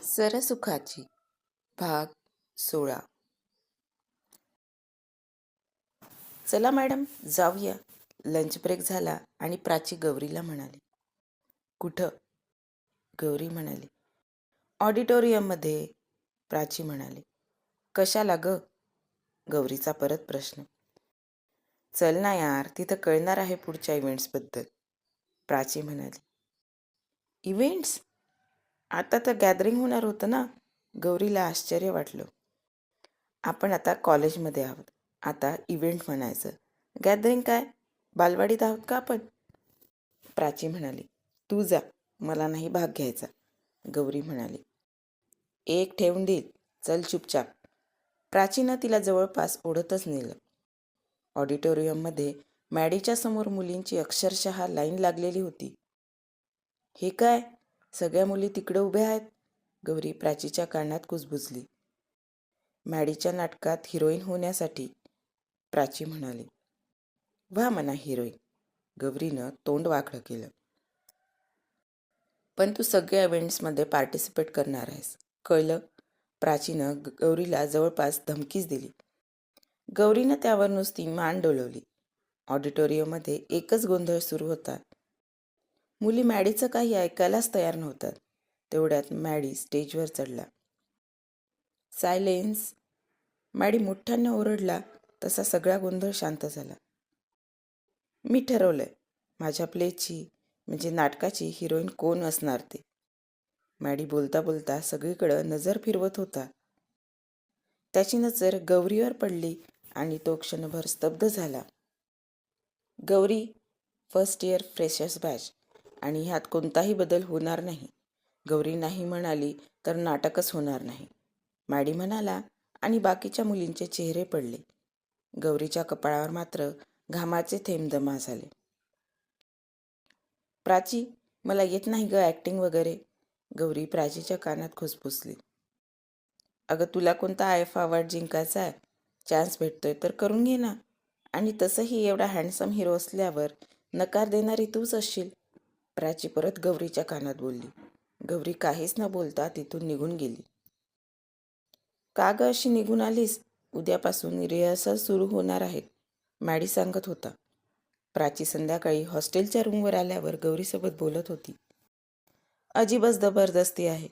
सरसुखाची भाग 16. चला मॅडम जाऊया. लंच ब्रेक झाला आणि प्राची गौरीला म्हणाली. कुठं? गौरी म्हणाली. ऑडिटोरियममध्ये. प्राची म्हणाली. कशाला ग? गौरीचा परत प्रश्न. चल ना यार, तिथं कळणार आहे पुढच्या इव्हेंट्सबद्दल. प्राची म्हणाली. इव्हेंट्स? आता तर गॅदरिंग होणार होतं ना. गौरीला आश्चर्य वाटलं. आपण आता कॉलेजमध्ये आहोत. आता इव्हेंट म्हणायचं. गॅदरिंग काय? बालवाडीत आहोत का आपण? प्राची म्हणाली. तू जा, मला नाही भाग घ्यायचा. गौरी म्हणाली. एक ठेवून देईल, चल चुपचाप. प्राचीनं तिला जवळपास ओढतच नेलं. ऑडिटोरियममध्ये मॅडीच्या समोर मुलींची अक्षरशः लाईन लागलेली होती. हे काय? सगळ्या मुली तिकडे उभ्या आहेत. गौरी प्राचीच्या कानात कुजबुजली. मॅडीच्या नाटकात हिरोईन होण्यासाठी. प्राची म्हणाली. वा म्हणा हिरोईन. गौरीनं तोंड वाकडं केलं. पण तू सगळ्या इव्हेंट्समध्ये पार्टिसिपेट करणार आहेस, कळलं? प्राचीनं गौरीला जवळपास धमकीच दिली. गौरीनं त्यावर नुसती मान डोलवली. ऑडिटोरियममध्ये एकच गोंधळ सुरू होता. मुली मॅडीचं काही ऐकायलाच तयार नव्हतात. तेवढ्यात मॅडी स्टेजवर चढला. सायलेन्स. मॅडी मोठ्यानं ओरडला तसा सगळा गोंधळ शांत झाला. मी ठरवलंय, माझ्या प्लेची म्हणजे नाटकाची हिरोईन कोण असणार ते. मॅडी बोलता बोलता सगळीकडं नजर फिरवत होता. त्याची नजर गौरीवर पडली आणि तो क्षणभर स्तब्ध झाला. Gauri, first year freshers batch आणि ह्यात कोणताही बदल होणार नाही. गौरी नाही म्हणाली तर नाटकच होणार नाही. मॅडी म्हणाला आणि बाकीच्या मुलींचे चेहरे पडले. गौरीच्या कपाळावर मात्र घामाचे थेंब जमा झाले. प्राची, मला येत नाही ग ॲक्टिंग वगैरे. गौरी प्राचीच्या कानात खुसफुसली. अगं तुला कोणता IF अवॉर्ड जिंकायचा आहे? चान्स भेटतोय तर करून घे ना. आणि तसंही एवढा हँडसम हिरो असल्यावर नकार देणारी तूच असशील. प्राची परत गौरीच्या कानात बोलली. गौरी काहीच न बोलता तिथून निघून गेली. का ग अशी निघून आलीस? उद्यापासून रिहर्सल सुरू होणार आहेत, मॅडी सांगत होता. प्राची संध्याकाळी हॉस्टेलच्या रूमवर आल्यावर गौरीसोबत बोलत होती. अजिबच जबरदस्ती आहे.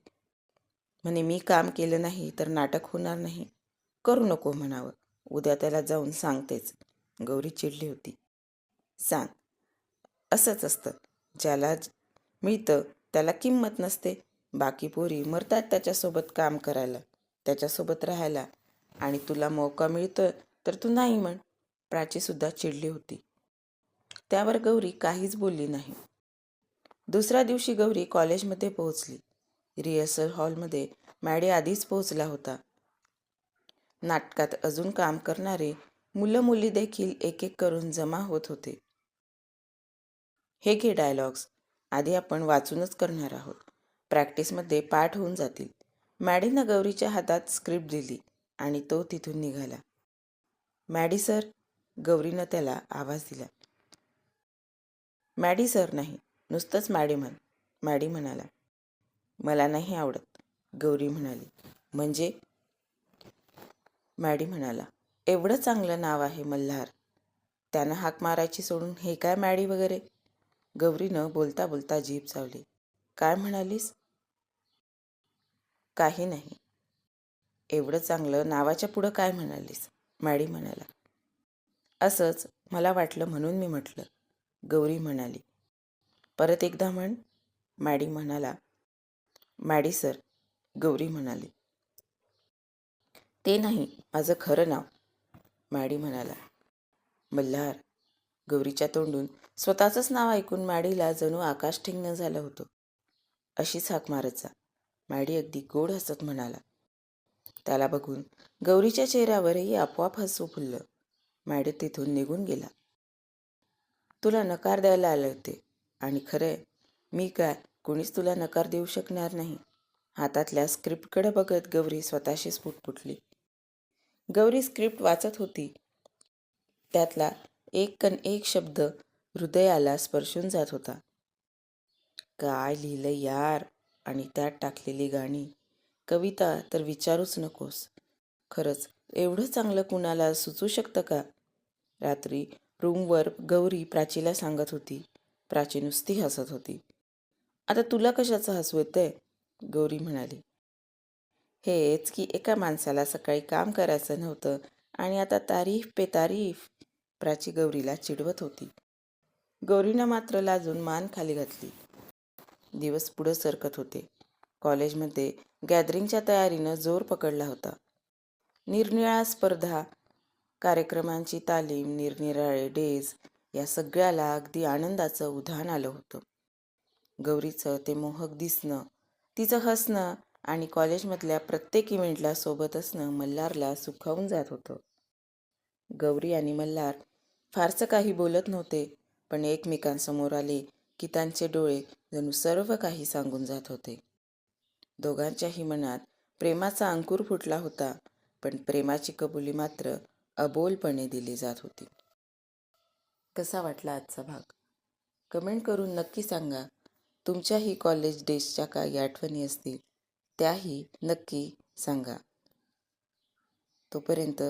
म्हणे मी काम केलं नाही तर नाटक होणार नाही. करू नको म्हणावं. उद्या त्याला जाऊन सांगतेच. गौरी चिडली होती. सांग. असंच असतं. ज्याला मिळतं त्याला किंमत नसते. बाकी पोरी मरतात त्याच्यासोबत काम करायला, त्याच्यासोबत राहायला. आणि तुला मौका मिळतोय तर तू नाही म्हण. प्राचीसुद्धा चिडली होती. त्यावर गौरी काहीच बोलली नाही. दुसऱ्या दिवशी गौरी कॉलेजमध्ये पोहोचली. रिहर्सल हॉलमध्ये मॅडी आधीच पोहोचला होता. नाटकात अजून काम करणारे मुलं मुली देखील एक एक करून जमा होत होते. हे घे डायलॉग्स. आधी आपण वाचूनच करणार आहोत. प्रॅक्टिसमध्ये पाठ होऊन जातील. मॅडीनं गौरीच्या हातात स्क्रिप्ट दिली आणि तो तिथून निघाला. Maddy sir. गौरीनं त्याला आवाज दिला. मॅडी सर नाही, नुसतंच मॅडी म्हण. मॅडी म्हणाला. मला नाही आवडत. गौरी म्हणाली. म्हणजे? मॅडी म्हणाला. एवढं चांगलं नाव आहे मल्हार. त्यानं हाक मारायची सोडून हे काय मॅडी वगैरे. गौरीनं बोलता बोलता जीभ चावली. काय म्हणालीस? काही नाही. एवढं चांगलं नावाच्या पुढं काय म्हणालीस? मॅडी म्हणाला. असंच मला वाटलं म्हणून मी म्हटलं. गौरी म्हणाली. परत एकदा म्हण. मॅडी म्हणाला. Maddy sir. गौरी म्हणाली. ते नाही, माझं खरं नाव. मॅडी म्हणाला. मल्हार. गौरीच्या तोंडून स्वतःचंच नाव ऐकून मॅडीला जणू आकाश ठिंगणं झालं होतं. अशीच हाक मारत जा. मॅडी अगदी गोड हसत म्हणाला. त्याला बघून गौरीच्या चेहऱ्यावरही आपोआप हसू फुललं. मॅडी तिथून निघून गेला. तुला नकार द्यायला आले होते आणि खरंय, मी काय कुणीच तुला नकार देऊ शकणार नाही. हातातल्या स्क्रिप्टकडे बघत गौरी स्वतःशीच पुटपुटली. गौरी स्क्रिप्ट वाचत होती. त्यातला एक शब्द हृदयाला स्पर्शून जात होता. काय लिहिलं यार. आणि त्यात टाकलेली गाणी. कविता तर विचारूच नकोस. खरंच एवढं चांगलं कुणाला सुचू शकतं का? रात्री रूमवर गौरी प्राचीला सांगत होती. प्राची नुसती हसत होती. आता तुला कशाचं हसू येतंय? गौरी म्हणाली. हेच की एका माणसाला सकाळी काम करायचं नव्हतं आणि आता तारीफ पे तारीफ. प्राची गौरीला चिडवत होती. गौरीनं मात्र लाजून मान खाली घातली. दिवस पुढं सरकत होते. कॉलेजमध्ये गॅदरिंगच्या तयारीनं जोर पकडला होता. निरनिराळ्या स्पर्धा, कार्यक्रमांची तालीम, निरनिराळे डेज या सगळ्याला अगदी आनंदाचं उधाण आलं होतं. गौरीचं ते मोहक दिसणं, तिचं हसणं आणि कॉलेजमधल्या प्रत्येक इव्हेंटला सोबत असणं मल्हारला सुखावून जात होतं. गौरी आणि मल्हार फारसं काही बोलत नव्हते, पण एकमेकांसमोर आले की त्यांचे डोळे जणू सर्व काही सांगून जात होते. दोघांच्याही मनात प्रेमाचा अंकुर फुटला होता, पण प्रेमाची कबुली मात्र अबोलपणे दिली जात होती. कसा वाटला आजचा भाग? कमेंट करून नक्की सांगा. तुमच्याही कॉलेज डेजच्या काही आठवणी असतील त्याही नक्की सांगा. तोपर्यंत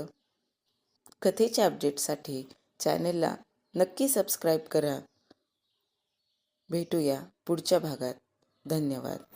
कथेच्या अपडेटसाठी चॅनलला नक्की सबस्क्राईब करा. भेटूया पुढच्या भागात. धन्यवाद.